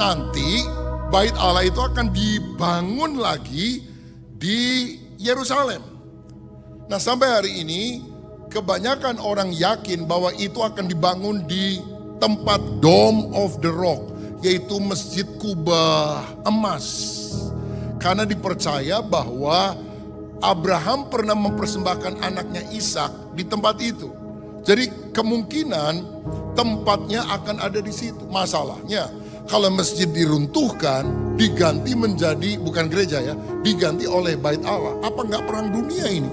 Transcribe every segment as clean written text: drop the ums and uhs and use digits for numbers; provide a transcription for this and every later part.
nanti bait Allah itu akan dibangun lagi di Yerusalem. Nah, sampai hari ini kebanyakan orang yakin bahwa itu akan dibangun di tempat Dome of the Rock, yaitu Masjid Kubah emas. Karena dipercaya bahwa Abraham pernah mempersembahkan anaknya Ishak di tempat itu. Jadi kemungkinan tempatnya akan ada di situ. Masalahnya kalau masjid diruntuhkan, diganti menjadi, bukan gereja ya, diganti oleh bait Allah. Apa enggak perang dunia ini?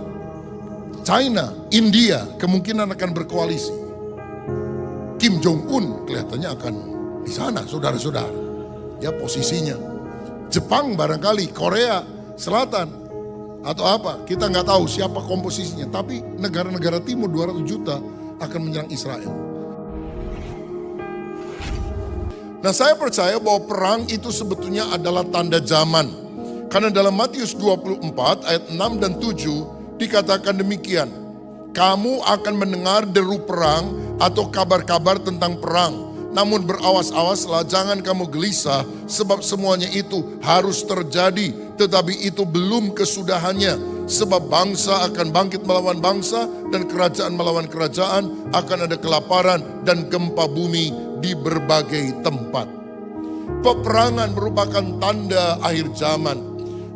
China, India kemungkinan akan berkoalisi. Kim Jong-un kelihatannya akan di sana, saudara-saudara. Ya, posisinya. Jepang barangkali, Korea Selatan atau apa, kita nggak tahu siapa komposisinya. Tapi negara-negara timur 200 juta akan menyerang Israel. Nah, saya percaya bahwa perang itu sebetulnya adalah tanda zaman. Karena dalam Matius 24 ayat 6 dan 7 dikatakan demikian. Kamu akan mendengar deru perang atau kabar-kabar tentang perang. Namun berawas-awaslah, jangan kamu gelisah, sebab semuanya itu harus terjadi, tetapi itu belum kesudahannya. Sebab bangsa akan bangkit melawan bangsa, dan kerajaan melawan kerajaan, akan ada kelaparan dan gempa bumi di berbagai tempat. Peperangan merupakan tanda akhir zaman.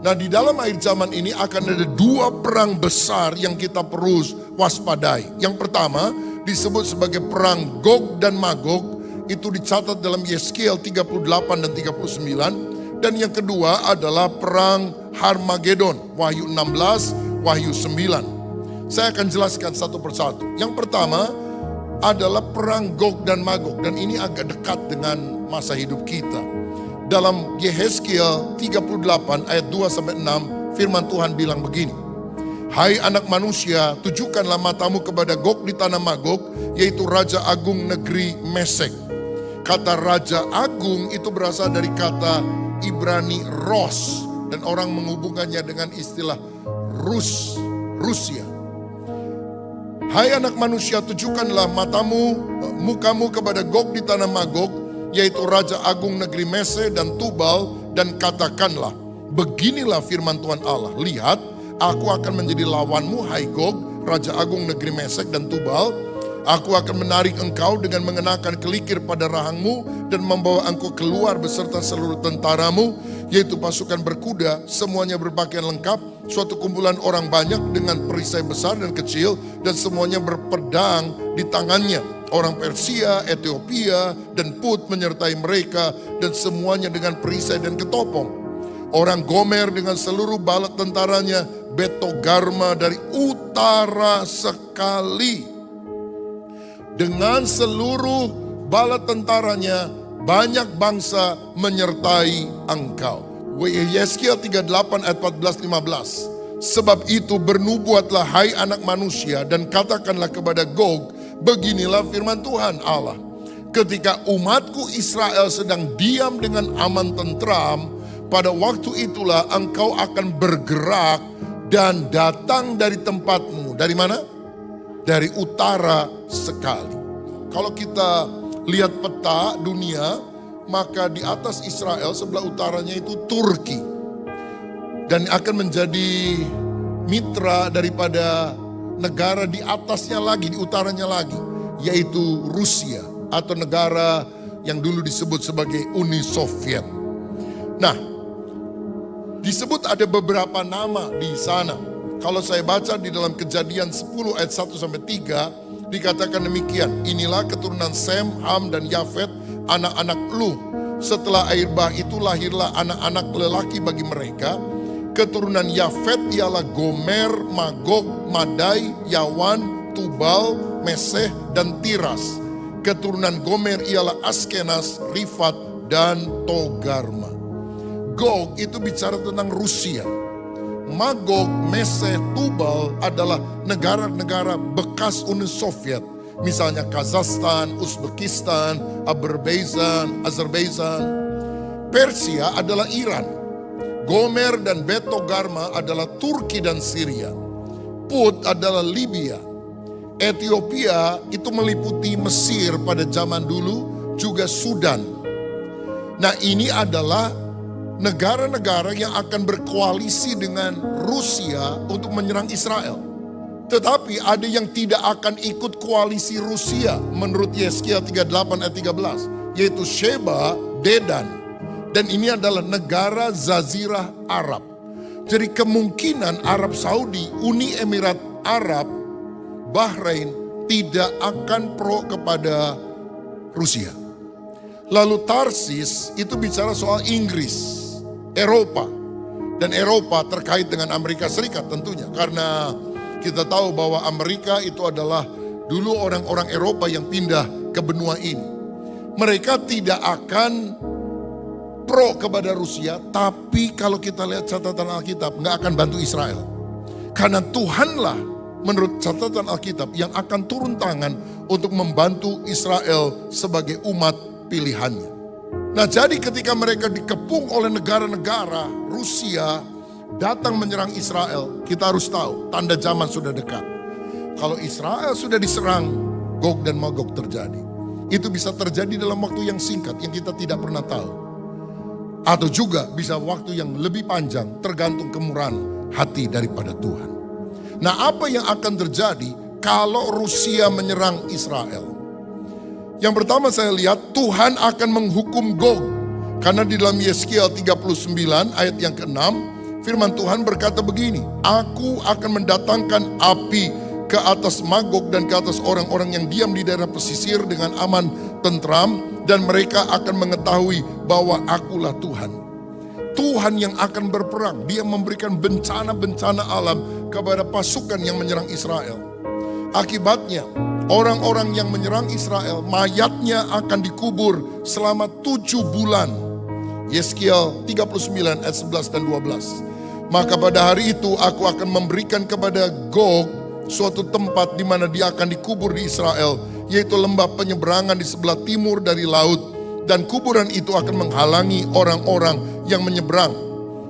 Nah, di dalam akhir zaman ini akan ada dua perang besar yang kita perlu waspadai. Yang pertama disebut sebagai perang Gog dan Magog. Itu dicatat dalam Yeskiel 38 dan 39. Dan yang kedua adalah perang Harmagedon, Wahyu 16, Wahyu 9. Saya akan jelaskan satu persatu. Yang pertama adalah perang Gog dan Magog, dan ini agak dekat dengan masa hidup kita. Dalam Yeskiel 38 ayat 2-6, firman Tuhan bilang begini. Hai anak manusia, tujukanlah matamu kepada Gog di tanah Magog, yaitu Raja Agung negeri Mesek. Kata Raja Agung itu berasal dari kata Ibrani Ros, dan orang menghubungkannya dengan istilah Rusia. Hai anak manusia, tujukanlah mukamu kepada Gog di tanah Magog, yaitu Raja Agung negeri Mesek dan Tubal, dan katakanlah, beginilah firman Tuhan Allah, lihat, aku akan menjadi lawanmu, hai Gog, Raja Agung negeri Mesek dan Tubal. Aku akan menarik engkau dengan mengenakan kelikir pada rahangmu dan membawa engkau keluar beserta seluruh tentaramu, yaitu pasukan berkuda, semuanya berpakaian lengkap, suatu kumpulan orang banyak dengan perisai besar dan kecil, dan semuanya berpedang di tangannya. Orang Persia, Ethiopia, dan Put menyertai mereka, dan semuanya dengan perisai dan ketopong. Orang Gomer dengan seluruh bala tentaranya, Betogarma dari utara sekali. Dengan seluruh bala tentaranya, banyak bangsa menyertai engkau. Yeskiel 38 ayat 14-15. Sebab itu bernubuatlah hai anak manusia, dan katakanlah kepada Gog, beginilah firman Tuhan Allah. Ketika umatku Israel sedang diam dengan aman tentram, pada waktu itulah engkau akan bergerak dan datang dari tempatmu. Dari mana? Dari utara sekali. Kalau kita lihat peta dunia, maka di atas Israel sebelah utaranya itu Turki. Dan akan menjadi mitra daripada negara di atasnya lagi, di utaranya lagi, yaitu Rusia, atau negara yang dulu disebut sebagai Uni Soviet. Nah, disebut ada beberapa nama di sana. Kalau saya baca di dalam Kejadian 10 ayat 1-3, dikatakan demikian. Inilah keturunan Sem, Ham, dan Yafet, anak-anak Lu. Setelah air bah itu lahirlah anak-anak lelaki bagi mereka. Keturunan Yafet ialah Gomer, Magog, Madai, Yawan, Tubal, Meseh, dan Tiras. Keturunan Gomer ialah Askenas, Rifat, dan Togarma. Gog itu bicara tentang Rusia. Magog, Meseh, Tubal adalah negara-negara bekas Uni Soviet. Misalnya Kazakhstan, Uzbekistan, Azerbaijan. Persia adalah Iran. Gomer dan Betogarma adalah Turki dan Syria. Put adalah Libya. Ethiopia itu meliputi Mesir pada zaman dulu, juga Sudan. Nah, ini adalah negara-negara yang akan berkoalisi dengan Rusia untuk menyerang Israel. Tetapi ada yang tidak akan ikut koalisi Rusia menurut Yesaya 38 ayat 13. Yaitu Sheba, Dedan. Dan ini adalah negara Jazirah Arab. Jadi kemungkinan Arab Saudi, Uni Emirat Arab, Bahrain tidak akan pro kepada Rusia. Lalu Tarsis itu bicara soal Inggris, Eropa. Dan Eropa terkait dengan Amerika Serikat tentunya. Karena kita tahu bahwa Amerika itu adalah dulu orang-orang Eropa yang pindah ke benua ini. Mereka tidak akan pro kepada Rusia, tapi kalau kita lihat catatan Alkitab, nggak akan bantu Israel. Karena Tuhanlah menurut catatan Alkitab yang akan turun tangan untuk membantu Israel sebagai umat pilihannya. Nah, jadi ketika mereka dikepung oleh negara-negara, Rusia datang menyerang Israel, kita harus tahu tanda zaman sudah dekat. Kalau Israel sudah diserang, Gog dan Magog terjadi. Itu bisa terjadi dalam waktu yang singkat yang kita tidak pernah tahu. Atau juga bisa waktu yang lebih panjang, tergantung kemurahan hati daripada Tuhan. Nah, apa yang akan terjadi kalau Rusia menyerang Israel? Yang pertama saya lihat Tuhan akan menghukum Gog. Karena di dalam Yeskiel 39 ayat yang ke-6, firman Tuhan berkata begini, aku akan mendatangkan api ke atas Magog dan ke atas orang-orang yang diam di daerah pesisir dengan aman tentram, dan mereka akan mengetahui bahwa akulah Tuhan. Tuhan yang akan berperang, dia memberikan bencana-bencana alam kepada pasukan yang menyerang Israel. Akibatnya, orang-orang yang menyerang Israel, mayatnya akan dikubur selama 7 bulan. Yeskiel 39 ayat 11 dan 12. Maka pada hari itu aku akan memberikan kepada Gog suatu tempat di mana dia akan dikubur di Israel, yaitu lembah penyeberangan di sebelah timur dari laut. Dan kuburan itu akan menghalangi orang-orang yang menyeberang.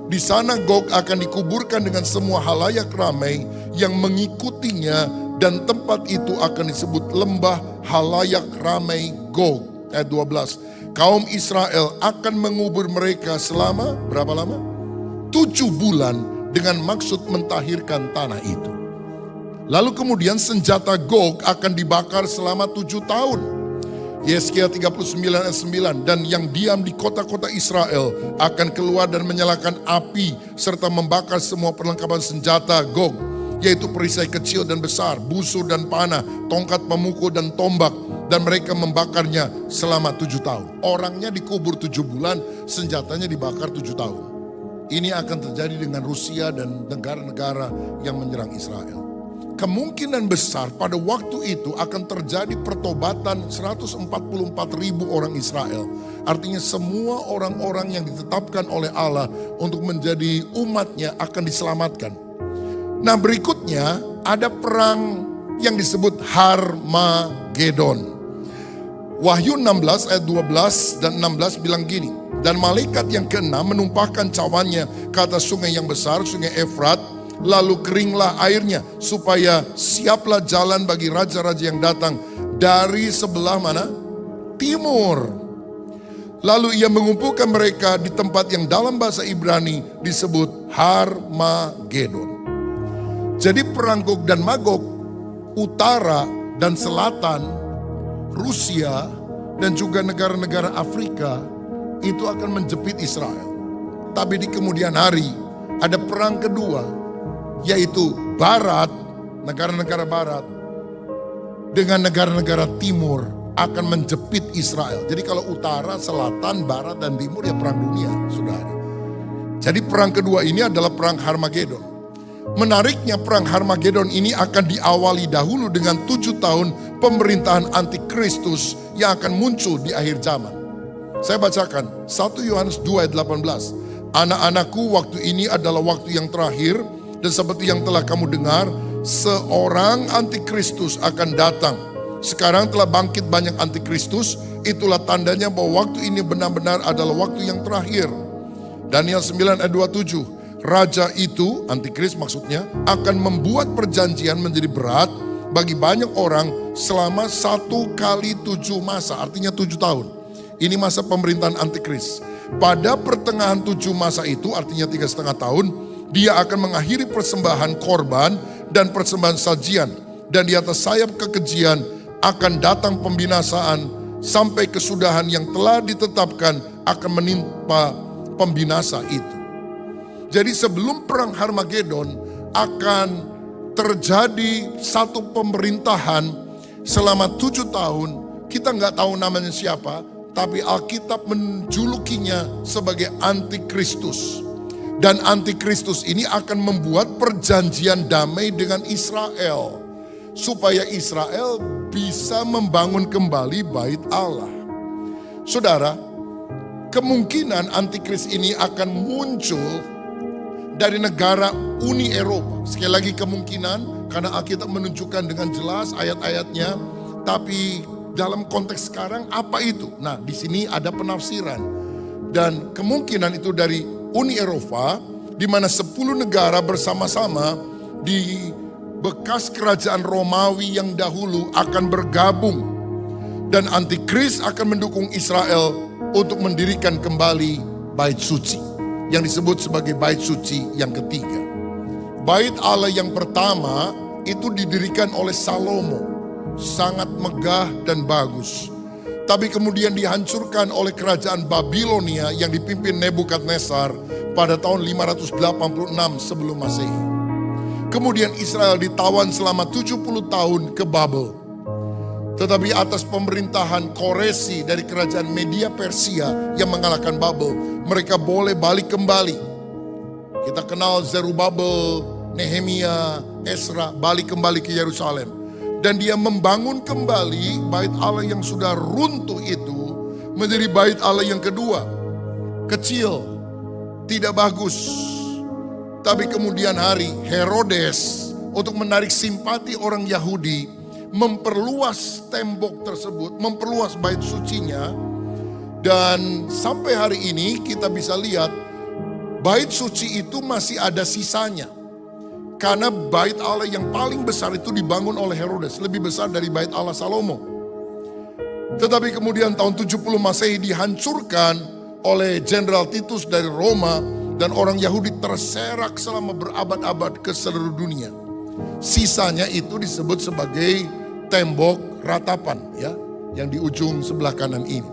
Di sana Gog akan dikuburkan dengan semua halayak ramai yang mengikutinya, dan tempat itu akan disebut lembah halayak ramai Gog. Ayat 12. Kaum Israel akan mengubur mereka selama berapa lama? 7 bulan dengan maksud mentahirkan tanah itu. Lalu kemudian senjata Gog akan dibakar selama 7 tahun. Yeskiel 39 ayat 9. Dan yang diam di kota-kota Israel akan keluar dan menyalakan api serta membakar semua perlengkapan senjata Gog, yaitu perisai kecil dan besar, busur dan panah, tongkat pemukul dan tombak, dan mereka membakarnya selama 7 tahun. Orangnya dikubur 7 bulan, senjatanya dibakar 7 tahun. Ini akan terjadi dengan Rusia dan negara-negara yang menyerang Israel. Kemungkinan besar pada waktu itu akan terjadi pertobatan 144.000 orang Israel. Artinya semua orang-orang yang ditetapkan oleh Allah untuk menjadi umatnya akan diselamatkan. Nah, berikutnya ada perang yang disebut Harmagedon. Wahyu 16 ayat 12 dan 16 bilang gini, dan malaikat yang ke-6 menumpahkan cawannya ke atas sungai yang besar, sungai Efrat, lalu keringlah airnya, supaya siaplah jalan bagi raja-raja yang datang dari sebelah mana? Timur. Lalu ia mengumpulkan mereka di tempat yang dalam bahasa Ibrani disebut Harmagedon. Jadi perang Gog dan Magog, utara dan selatan, Rusia dan juga negara-negara Afrika itu akan menjepit Israel. Tapi di kemudian hari ada perang kedua, yaitu barat, negara-negara barat dengan negara-negara timur akan menjepit Israel. Jadi kalau utara, selatan, barat, dan timur ya perang dunia, saudara. Jadi perang kedua ini adalah perang Harmagedon. Menariknya perang Harmagedon ini akan diawali dahulu dengan 7 tahun pemerintahan antikristus yang akan muncul di akhir zaman. Saya bacakan 1 Yohanes 2 ayat 18. Anak-anakku, waktu ini adalah waktu yang terakhir, dan seperti yang telah kamu dengar, seorang antikristus akan datang. Sekarang telah bangkit banyak antikristus, itulah tandanya bahwa waktu ini benar-benar adalah waktu yang terakhir. Daniel 9 ayat 27. Raja itu, antikris maksudnya, akan membuat perjanjian menjadi berat bagi banyak orang selama 1 kali 7 masa, artinya 7 tahun. Ini masa pemerintahan antikris. Pada pertengahan 7 masa itu, artinya 3,5 tahun, dia akan mengakhiri persembahan korban dan persembahan sajian. Dan di atas sayap kekejian akan datang pembinasaan sampai kesudahan yang telah ditetapkan akan menimpa pembinasa itu. Jadi sebelum perang Harmagedon akan terjadi satu pemerintahan selama 7 tahun. Kita nggak tahu namanya siapa, tapi Alkitab menjulukinya sebagai Antikristus. Dan Antikristus ini akan membuat perjanjian damai dengan Israel, supaya Israel bisa membangun kembali bait Allah. Saudara, kemungkinan Antikris ini akan muncul dari negara Uni Eropa. Sekali lagi kemungkinan, karena Alkitab menunjukkan dengan jelas ayat-ayatnya. Tapi dalam konteks sekarang apa itu? Nah, di sini ada penafsiran. Dan kemungkinan itu dari Uni Eropa, di mana 10 negara bersama-sama di bekas kerajaan Romawi yang dahulu akan bergabung. Dan Antikris akan mendukung Israel untuk mendirikan kembali bait suci, yang disebut sebagai bait suci yang ketiga. Bait Allah yang pertama itu didirikan oleh Salomo, sangat megah dan bagus. Tapi kemudian dihancurkan oleh kerajaan Babilonia yang dipimpin Nebukadnezar pada tahun 586 sebelum Masehi. Kemudian Israel ditawan selama 70 tahun ke Babel. Tetapi atas pemerintahan Koresi dari kerajaan Media Persia yang mengalahkan Babel, mereka boleh balik kembali. Kita kenal Zerubabel, Nehemia, Esra balik kembali ke Yerusalem. Dan dia membangun kembali bait Allah yang sudah runtuh itu menjadi bait Allah yang kedua. Kecil, tidak bagus. Tapi kemudian hari Herodes untuk menarik simpati orang Yahudi memperluas tembok tersebut, memperluas bait sucinya. Dan sampai hari ini kita bisa lihat bait suci itu masih ada sisanya. Karena bait Allah yang paling besar itu dibangun oleh Herodes, lebih besar dari bait Allah Salomo. Tetapi kemudian tahun 70 Masehi dihancurkan oleh Jenderal Titus dari Roma, dan orang Yahudi terserak selama berabad-abad ke seluruh dunia. Sisanya itu disebut sebagai tembok ratapan, ya, yang di ujung sebelah kanan ini.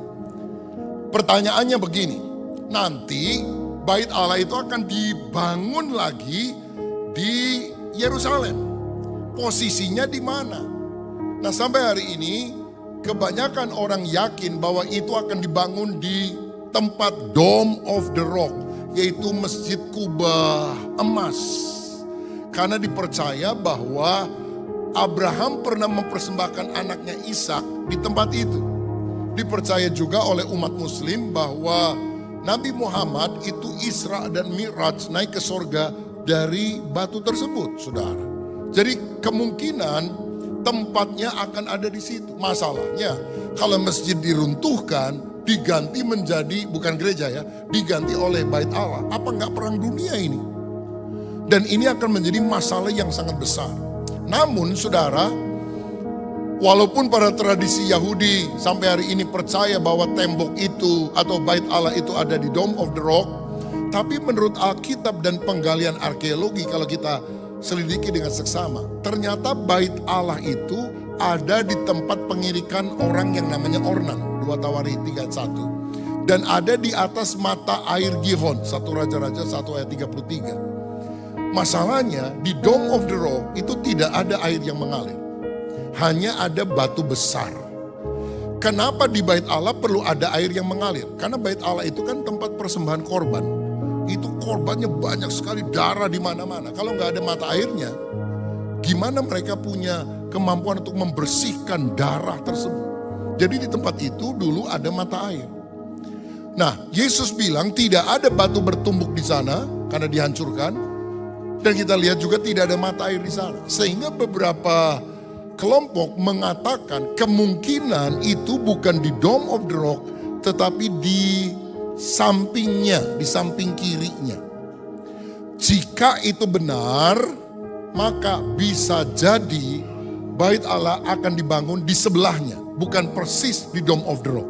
Pertanyaannya begini, nanti bait Allah itu akan dibangun lagi di Yerusalem. Posisinya di mana? Nah, sampai hari ini kebanyakan orang yakin bahwa itu akan dibangun di tempat Dome of the Rock, yaitu Masjid Kubah emas. Karena dipercaya bahwa Abraham pernah mempersembahkan anaknya Ishak di tempat itu. Dipercaya juga oleh umat muslim bahwa Nabi Muhammad itu Isra dan Mi'raj, naik ke sorga dari batu tersebut, saudara. Jadi kemungkinan tempatnya akan ada di situ. Masalahnya kalau masjid diruntuhkan, diganti menjadi, bukan gereja ya, diganti oleh bait Allah. Apa enggak perang dunia ini? Dan ini akan menjadi masalah yang sangat besar. Namun saudara, walaupun pada tradisi Yahudi sampai hari ini percaya bahwa tembok itu atau bait Allah itu ada di Dome of the Rock, tapi menurut Alkitab dan penggalian arkeologi kalau kita selidiki dengan seksama, ternyata bait Allah itu ada di tempat pengirikan orang yang namanya Ornan, 2 Tawari 3:1. Dan ada di atas mata air Gihon, 1 Raja-Raja 1 ayat 33. Masalahnya di Dome of the Rock itu tidak ada air yang mengalir. Hanya ada batu besar. Kenapa di bait Allah perlu ada air yang mengalir? Karena bait Allah itu kan tempat persembahan korban. Itu korbannya banyak sekali, darah di mana-mana. Kalau nggak ada mata airnya, gimana mereka punya kemampuan untuk membersihkan darah tersebut? Jadi di tempat itu dulu ada mata air. Nah, Yesus bilang tidak ada batu bertumbuk di sana karena dihancurkan. Dan kita lihat juga tidak ada mata air di sana. Sehingga beberapa kelompok mengatakan kemungkinan itu bukan di Dome of the Rock, tetapi di sampingnya, di samping kirinya. Jika itu benar, maka bisa jadi bait Allah akan dibangun di sebelahnya, bukan persis di Dome of the Rock.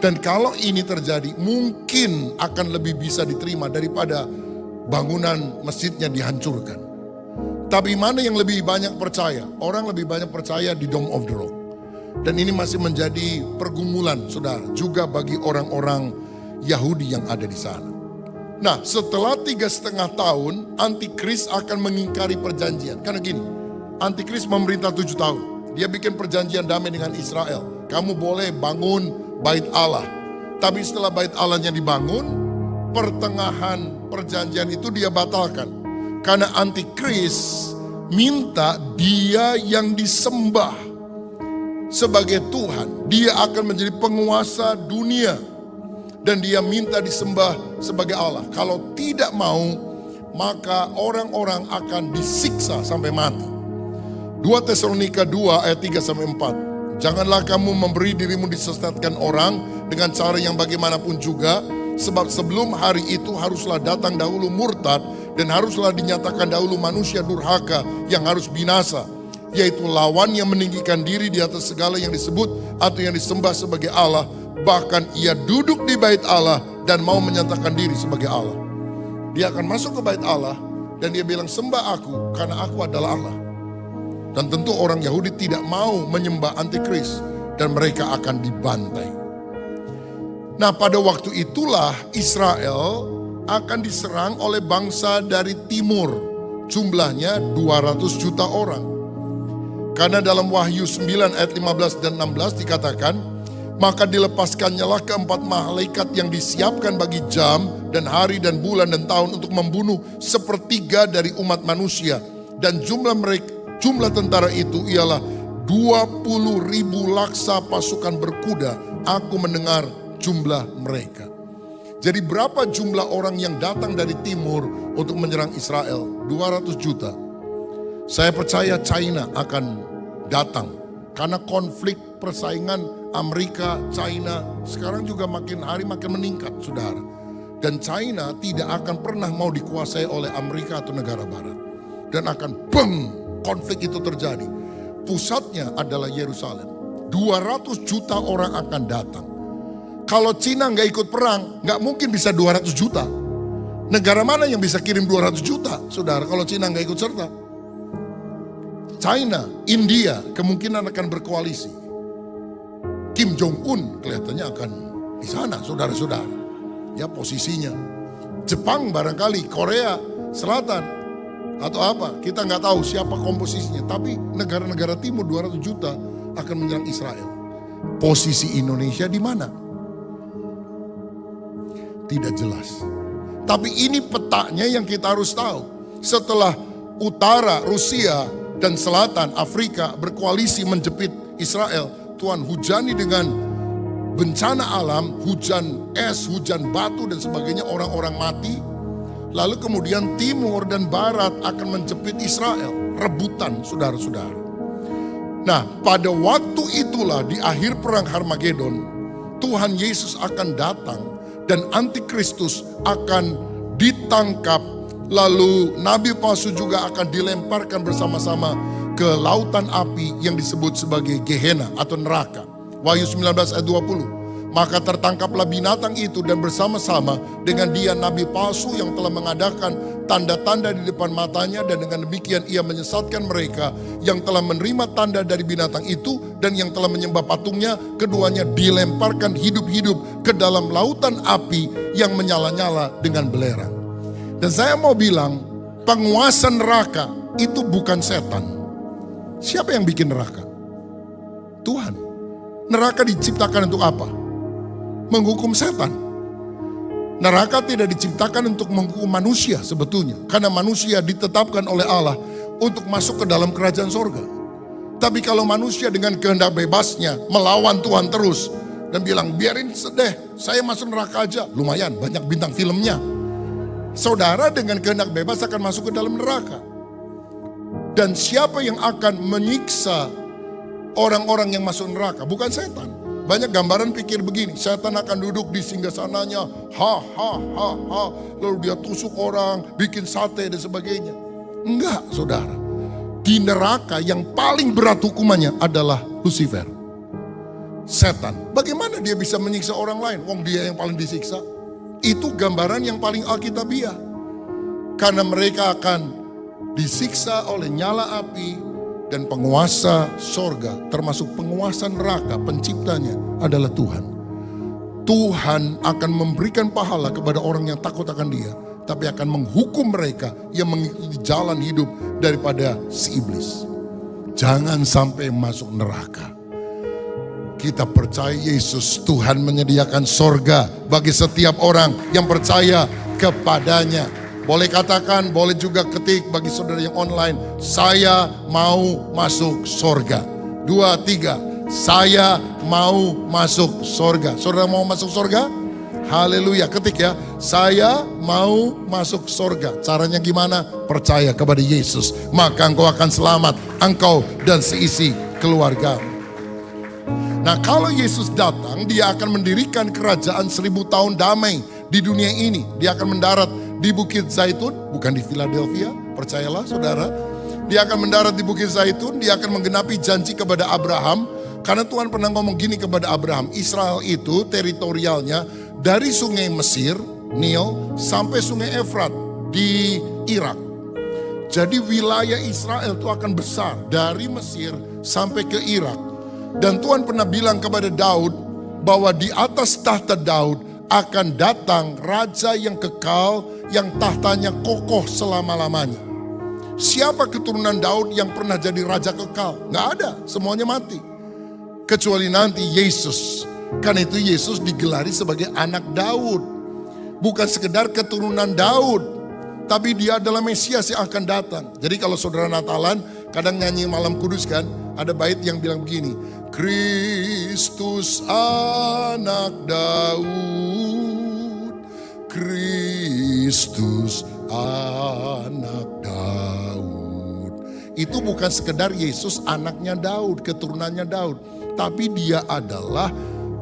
Dan kalau ini terjadi, mungkin akan lebih bisa diterima daripada bangunan masjidnya dihancurkan. Tapi mana yang lebih banyak percaya? Orang lebih banyak percaya di Dome of the Rock. Dan ini masih menjadi pergumulan, saudara, juga bagi orang-orang Yahudi yang ada di sana. Nah, setelah 3,5 tahun, Antikris akan mengingkari perjanjian. Karena gini, Antikris memerintah 7 tahun. Dia bikin perjanjian damai dengan Israel. Kamu boleh bangun bait Allah. Tapi setelah bait Allahnya dibangun, pertengahan perjanjian itu dia batalkan. Karena Antikris minta dia yang disembah sebagai Tuhan. Dia akan menjadi penguasa dunia. Dan dia minta disembah sebagai Allah. Kalau tidak mau, maka orang-orang akan disiksa sampai mati. 2 Tesalonika 2 ayat 3-4. Janganlah kamu memberi dirimu disesatkan orang dengan cara yang bagaimanapun juga. Sebab sebelum hari itu haruslah datang dahulu murtad. Dan haruslah dinyatakan dahulu manusia durhaka yang harus binasa. Yaitu lawan yang meninggikan diri di atas segala yang disebut atau yang disembah sebagai Allah. Bahkan ia duduk di bait Allah dan mau menyatakan diri sebagai Allah. Dia akan masuk ke bait Allah dan dia bilang, sembah aku karena aku adalah Allah. Dan tentu orang Yahudi tidak mau menyembah Antikris dan mereka akan dibantai. Nah, pada waktu itulah Israel akan diserang oleh bangsa dari timur. Jumlahnya 200 juta orang. Karena dalam Wahyu 9 ayat 15 dan 16 dikatakan, maka dilepaskannyalah keempat malaikat yang disiapkan bagi jam dan hari dan bulan dan tahun untuk membunuh sepertiga dari umat manusia. Dan jumlah tentara itu ialah 20.000 laksa pasukan berkuda. Aku mendengar jumlah mereka. Jadi berapa jumlah orang yang datang dari timur untuk menyerang Israel? 200 juta. Saya percaya China akan datang. Karena konflik persaingan Amerika, China sekarang juga makin hari makin meningkat, saudara. Dan China tidak akan pernah mau dikuasai oleh Amerika atau negara barat. Dan akan konflik itu terjadi. Pusatnya adalah Yerusalem. 200 juta orang akan datang. Kalau Cina nggak ikut perang, nggak mungkin bisa 200 juta. Negara mana yang bisa kirim 200 juta, saudara, kalau Cina nggak ikut serta? China, India kemungkinan akan berkoalisi. Kim Jong-un kelihatannya akan di sana, saudara-saudara. Ya, posisinya. Jepang barangkali, Korea Selatan atau apa, kita nggak tahu siapa komposisinya. Tapi negara-negara timur 200 juta akan menyerang Israel. Posisi Indonesia di mana? Tidak jelas. Tapi ini petanya yang kita harus tahu. Setelah utara Rusia dan selatan Afrika berkoalisi menjepit Israel, Tuhan hujani dengan bencana alam, hujan es, hujan batu dan sebagainya, orang-orang mati. Lalu kemudian timur dan barat akan menjepit Israel, rebutan, saudara-saudara. Nah, pada waktu itulah di akhir perang Harmagedon, Tuhan Yesus akan datang dan Antikristus akan ditangkap. Lalu nabi palsu juga akan dilemparkan bersama-sama ke lautan api yang disebut sebagai Gehenna atau neraka. Wahyu 19 ayat 20. Maka tertangkaplah binatang itu dan bersama-sama dengan dia nabi palsu yang telah mengadakan tanda-tanda di depan matanya, dan dengan demikian ia menyesatkan mereka yang telah menerima tanda dari binatang itu dan yang telah menyembah patungnya. Keduanya dilemparkan hidup-hidup ke dalam lautan api yang menyala-nyala dengan belerang. Dan saya mau bilang, penguasa neraka itu bukan setan. Siapa yang bikin neraka? Tuhan. Neraka diciptakan untuk apa? Menghukum setan. Neraka tidak diciptakan untuk menghukum manusia sebetulnya. Karena manusia ditetapkan oleh Allah untuk masuk ke dalam kerajaan sorga. Tapi kalau manusia dengan kehendak bebasnya melawan Tuhan terus dan bilang, biarin sedeh, saya masuk neraka aja. Lumayan, banyak bintang filmnya. Saudara dengan kehendak bebas akan masuk ke dalam neraka. Dan siapa yang akan menyiksa orang-orang yang masuk neraka? Bukan setan. Banyak gambaran pikir begini, setan akan duduk di singgasananya, lalu dia tusuk orang, bikin sate dan sebagainya. Enggak, saudara. Di neraka yang paling berat hukumannya adalah Lucifer. setan. Bagaimana dia bisa menyiksa orang lain? Wong dia yang paling disiksa. Itu gambaran yang paling alkitabiah. Karena mereka akan disiksa oleh nyala api dan penguasa sorga, termasuk penguasa neraka, penciptanya adalah Tuhan. Tuhan akan memberikan pahala kepada orang yang takut akan dia, tapi akan menghukum mereka yang mengikuti jalan hidup daripada si iblis. Jangan sampai masuk neraka. Kita percaya Yesus, Tuhan menyediakan sorga bagi setiap orang yang percaya kepadanya. Boleh katakan, boleh juga ketik bagi saudara yang online, saya mau masuk sorga. 2, 3, saya mau masuk sorga. Saudara mau masuk sorga? Haleluya, ketik ya, saya mau masuk sorga. Caranya gimana? Percaya kepada Yesus, maka engkau akan selamat, engkau dan seisi keluarga. Nah, kalau Yesus datang, dia akan mendirikan kerajaan 1000 tahun damai di dunia ini. Dia akan mendarat di Bukit Zaitun, bukan di Philadelphia, percayalah saudara. Dia akan mendarat di Bukit Zaitun, dia akan menggenapi janji kepada Abraham. Karena Tuhan pernah ngomong gini kepada Abraham, Israel itu teritorialnya dari sungai Mesir, Nil, sampai sungai Efrat di Irak. Jadi wilayah Israel itu akan besar dari Mesir sampai ke Irak. Dan Tuhan pernah bilang kepada Daud bahwa di atas tahta Daud akan datang raja yang kekal, yang tahtanya kokoh selama-lamanya. Siapa keturunan Daud yang pernah jadi raja kekal? Nggak ada, semuanya mati. Kecuali nanti Yesus. Karena itu Yesus digelari sebagai anak Daud. Bukan sekedar keturunan Daud, tapi dia adalah Mesias yang akan datang. Jadi kalau saudara Natalan kadang nyanyi Malam Kudus kan, ada bait yang bilang begini, Kristus anak Daud, Kristus anak Daud. Itu bukan sekedar Yesus anaknya Daud, keturunannya Daud, tapi dia adalah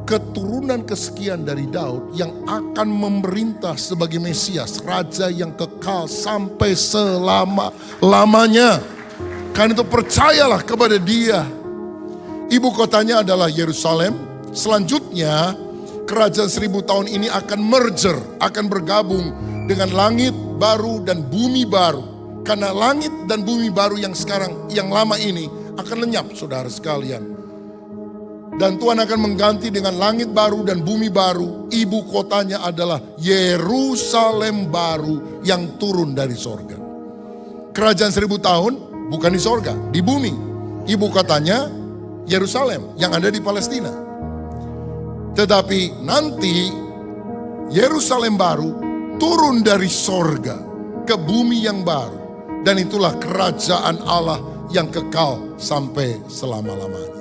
keturunan kesekian dari Daud yang akan memerintah sebagai Mesias, raja yang kekal sampai selama-lamanya. Karena itu percayalah kepada dia. Ibu kotanya adalah Yerusalem. Selanjutnya kerajaan 1000 tahun ini akan merger, akan bergabung dengan langit baru dan bumi baru. Karena langit dan bumi baru yang sekarang, yang lama ini akan lenyap saudara sekalian. Dan Tuhan akan mengganti dengan langit baru dan bumi baru. Ibu kotanya adalah Yerusalem baru yang turun dari sorga. Kerajaan 1000 tahun bukan di sorga, di bumi. Ibu kotanya Yerusalem yang ada di Palestina. Tetapi nanti Yerusalem baru turun dari sorga ke bumi yang baru. Dan itulah kerajaan Allah yang kekal sampai selama-lamanya.